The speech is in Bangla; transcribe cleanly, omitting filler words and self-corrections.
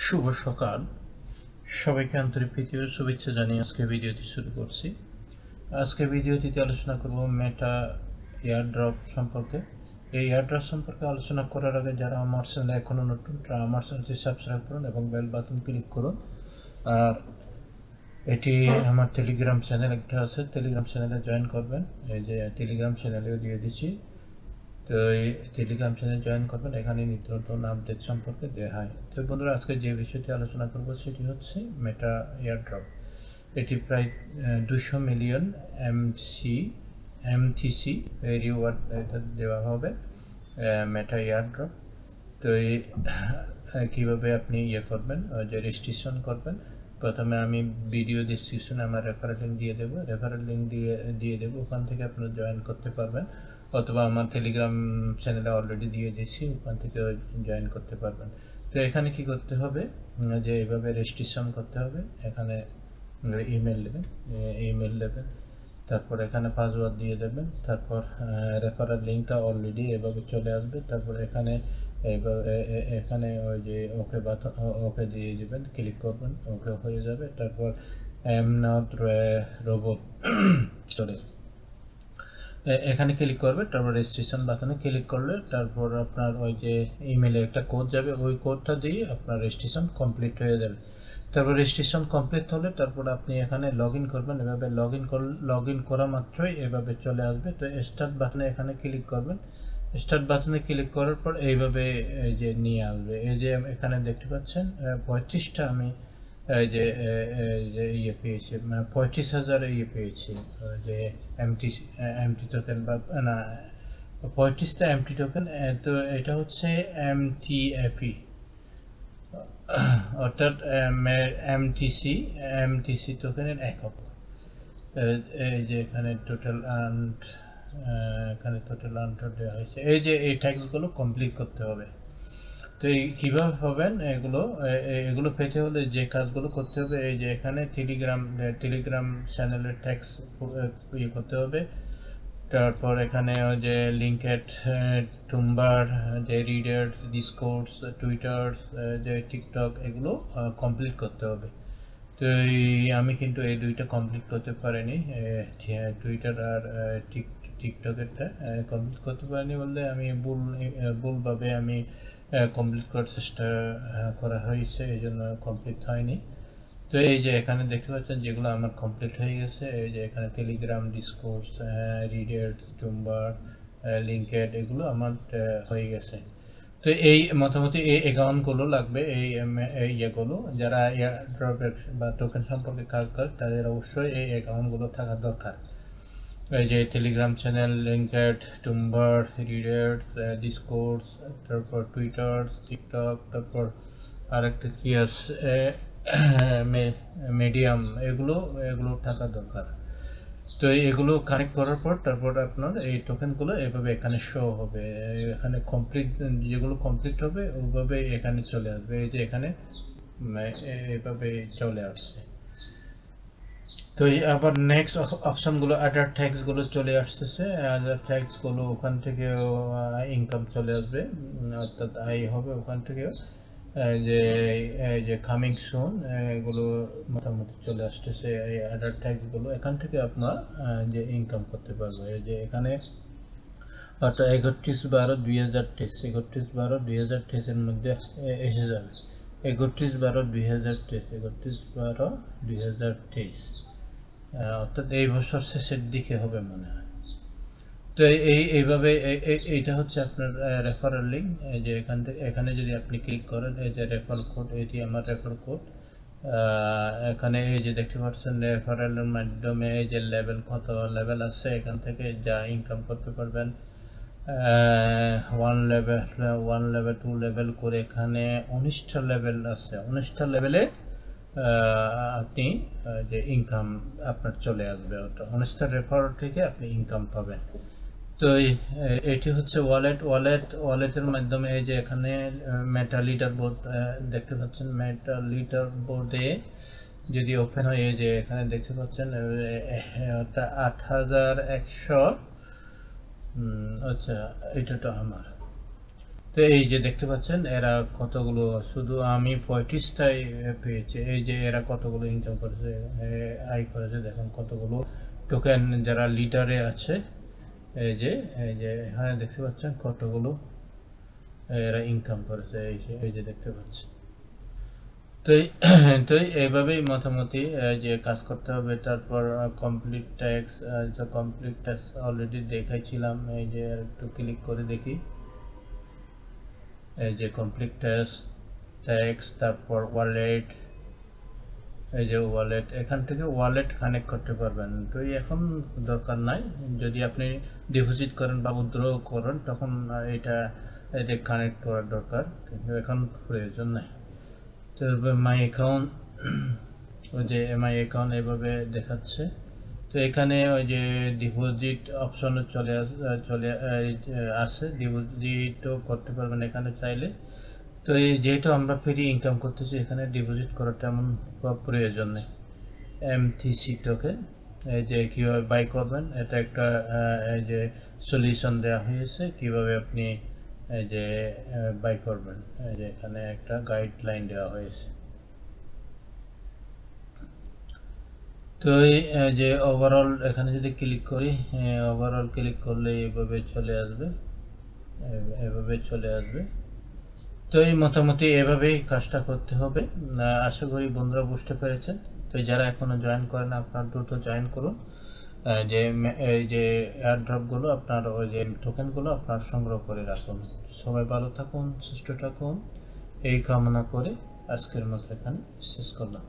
শুভ সকাল, সবাইকে আন্তরিক প্রীতি ও শুভেচ্ছা জানিয়ে আজকে ভিডিওটি শুরু করছি। আজকে ভিডিওটিতে আলোচনা করব মেটা এয়ারড্রপ সম্পর্কে। এই এয়ারড্রপ সম্পর্কে আলোচনা করার আগে যারা আমার চ্যানেলে এখনো নতুন, তারা আমার চ্যানেলটি সাবস্ক্রাইব করুন এবং বেল বাটন ক্লিক করুন। আর এটি আমার টেলিগ্রাম চ্যানেল একটা আছে, টেলিগ্রাম চ্যানেলে জয়েন করবেন। এই যে টেলিগ্রাম চ্যানেলেও দিয়ে দিচ্ছি, তো এই টেলিগ্রাম চ্যানেল জয়েন করবেন। এখানে নিত্য নতুন আপডেট সম্পর্কে দেওয়া হয়। তো বন্ধুরা, আজকে যে বিষয়টি আলোচনা করব সেটি হচ্ছে মেটা এয়ারড্রপ। এটি প্রায় 200 মিলিয়ন MTC রিওয়ার্ড এটা দেওয়া হবে মেটা এয়ারড্রপ। তো কীভাবে আপনি করবেন, যে রেজিস্ট্রেশন করবেন, প্রথমে আমি ভিডিও ডেসক্রিপশনে আমার রেফারেল লিঙ্ক দিয়ে দেবো। ওখান থেকে আপনারা জয়েন করতে পারবেন, অথবা আমার টেলিগ্রাম চ্যানেলে অলরেডি দিয়ে দিয়েছি, ওখান থেকে জয়েন করতে পারবেন। তো এখানে কি করতে হবে, যে এইভাবে রেজিস্ট্রেশন করতে হবে। এখানে ইমেল দেবেন, তারপর এখানে পাসওয়ার্ড দিয়ে দেবেন, তারপর রেফারেল লিঙ্কটা অলরেডি এভাবে চলে আসবে। তারপর এখানে ওই যে ওকে দিয়ে দেবেন, ক্লিক করবেন, ওকে হয়ে যাবে। তারপর এম নট রোবট সরি এখানে ক্লিক করবে, তারপর রেজিস্ট্রেশন বাটনে ক্লিক করলে তারপর আপনার ওই যে ইমেলে একটা কোড যাবে, ওই কোডটা দিয়ে আপনার রেজিস্ট্রেশন কমপ্লিট হয়ে যাবে। তারপর রেজিস্ট্রেশন কমপ্লিট হলে তারপর আপনি এখানে লগ ইন করবেন। এভাবে লগ ইন করা মাত্রই এভাবে চলে আসবে। তো স্টার্ট বাটনে এখানে ক্লিক করবেন। স্টার্ট বাটনে ক্লিক করার পর এইভাবে এই যে নিয়ে আসবে। এই যে এখানে দেখতে পাচ্ছেন 35টা আমি এই যে পেয়েছি, 35,000 পেয়েছি, যে এমটি টোকেন বা না, 35টা এমটি টোকেন। তো এটা হচ্ছে এমটিএফই, অর্থাৎ এমটিসি টোকেনের একক। এই যে এখানে টোটাল আর্নড, এখানে টোটাল আর্নড দেওয়া হয়েছে। এই যে এই ট্যাক্সগুলো কমপ্লিট করতে হবে। তো এই কীভাবে হবেন এগুলো পেতে হলে যে কাজগুলো করতে হবে, এই যে এখানে টেলিগ্রাম চ্যানেলের ট্যাক্স করতে হবে। তারপর এখানে যে লিঙ্কেড, টুম্বার, যে রিডার, ডিসকোর্স, টুইটার, যে টিকটক, এগুলো কমপ্লিট করতে হবে। তো আমি কিন্তু এই দুইটা কমপ্লিট করতে পারিনি, টুইটার আর টিকটকেরটা কমপ্লিট করতে পারিনি বললে আমি ভুলভাবে আমি কমপ্লিট করার চেষ্টা করা হয়েছে, এই জন্য কমপ্লিট হয়নি। তো এই যে এখানে দেখতে পাচ্ছেন যেগুলো আমার কমপ্লিট হয়ে গেছে। এই যে এখানে টেলিগ্রাম, ডিসকোর্স, রিডার, টুম্বার, লিঙ্কেড, এগুলো আমার হয়ে গেছে। তো এই মোটামুটি এই অ্যাকাউন্টগুলো লাগবে, এই ইয়েগুলো যারা এয়ারড্রপের বা টোকেন সম্পর্কে কাজ করে তাদের অবশ্যই এই অ্যাকাউন্টগুলো থাকা দরকার। এই যে Telegram channel, LinkedIn, Tumblr, Reddit, Discourse, তারপর টুইটার, টিকটক, তারপর আরেকটা কি আছে মিডিয়াম, এগুলো থাকা দরকার। তো এগুলো কানেক্ট করার পর তারপর আপনার এই টোকেনগুলো এভাবে এখানে শো হবে। এখানে কমপ্লিট, যেগুলো কমপ্লিট হবে ওইভাবে এখানে চলে আসবে। এই যে এখানে এভাবে চলে আসছে। তো আবার নেক্সট অপশনগুলো, আদার ট্যাক্সগুলো চলে আসতেছে। আদার ট্যাক্সগুলো ওখান থেকেও ইনকাম চলে আসবে, অর্থাৎ আয় হবে ওখান থেকেও। যে কামিং সুন, এগুলো মোটামুটি চলে আসতেছে। এই আদার ট্যাক্সগুলো এখান থেকে আপনার যে ইনকাম করতে পারবে। এই যে এখানে অর্থাৎ 31/12/2023, 31/12/2023 মধ্যে এসে যাবে। 31/12/2023, 31/12/2023, অর্থাৎ এই বছর শেষের দিকে হবে মনে হয়। তো এইভাবে এইটা হচ্ছে আপনার রেফারেল লিঙ্ক। এই যে এখানে যদি আপনি ক্লিক করেন, এই যে রেফারেল কোড, এটি আমার রেফারেল কোড। এখানে এই যে দেখতে পাচ্ছেন রেফারেলের মাধ্যমে এই যে কত লেভেল আছে, এখান থেকে যা ইনকাম করতে পারবেন। 1 লেভেল 2 লেভেল করে এখানে 19টা লেভেল আছে। 19টা লেভেলে আপনি যে ইনকাম আপনার চলে আসবে, অর্থাৎ 19টা রেফার থেকে আপনি ইনকাম পাবেন। তো এটি হচ্ছে ওয়ালেটের মাধ্যমে। এই যে এখানে মেটা লিডার বোর্ড দেখতে পাচ্ছেন। মেটা লিডার বোর্ডে যদি ওপেন হয়, এই যে এখানে দেখতে পাচ্ছেন 8100। আচ্ছা, এটা তো আমার তো এই যে দেখতে পাচ্ছেন এরা কতগুলো, শুধু আমি 35টাই পেয়েছি। এই যে এরা কতগুলো ইনকাম করেছে, আয় করেছে, দেখুন কতগুলো টোকেন যারা লিডারে আছে। এই যে এখানে দেখতে পাচ্ছেন কতগুলো এরা ইনকাম করেছে, এই যে দেখতে পাচ্ছেন। তো এইভাবেই মোটামুটি যে কাজ করতে হবে। তারপর complete tax, complete tax already দেখাইছিলাম। এই যে একটু ক্লিক করে দেখি, এই যে কমপ্লিট ট্যাক্স, তারপর ওয়ালেট, এই যে ওয়ালেট, এখান থেকে ওয়ালেট কানেক্ট করতে পারবেন। তো এখন দরকার নাই, যদি আপনি ডিপোজিট করেন বা উইথড্র করেন তখন এটা কানেক্ট করার দরকার, কিন্তু এখন প্রয়োজন নাই। তো মাই অ্যাকাউন্ট, ওই যে মাই অ্যাকাউন্ট এভাবে দেখাচ্ছে। তো এখানে ওই যে ডিপোজিট অপশন চলে আসে, ডিপোজিটও করতে পারবেন এখানে চাইলে। তো এই যেহেতু আমরা ফ্রি ইনকাম করতেছি, এখানে ডিপোজিট করার তেমন প্রয়োজন নেই। MTC টোকেন, এই যে কীভাবে বাই করবেন, এটা একটা এই যে সলিউশন দেওয়া হয়েছে কিভাবে আপনি এই যে বাই করবেন। এই যে এখানে একটা গাইডলাইন দেওয়া হয়েছে। তো এই যে ওভারঅল এখানে যদি ক্লিক করি, ওভারঅল ক্লিক করলে এভাবে চলে আসবে, এভাবে চলে আসবে। তো এই মোটামুটি এভাবেই কাজটা করতে হবে। আশা করি বন্ধুরা বুঝতে পেরেছেন। তো যারা এখনো জয়েন করেন, আপনার দ্রুত জয়েন করুন। যে এই যে এয়ারড্রপগুলো আপনার, ওই যে টোকেনগুলো আপনার সংগ্রহ করে রাখুন। সবাই ভালো থাকুন, সুস্থ থাকুন, এই কামনা করে আজকের মতো এখানে শেষ করলাম।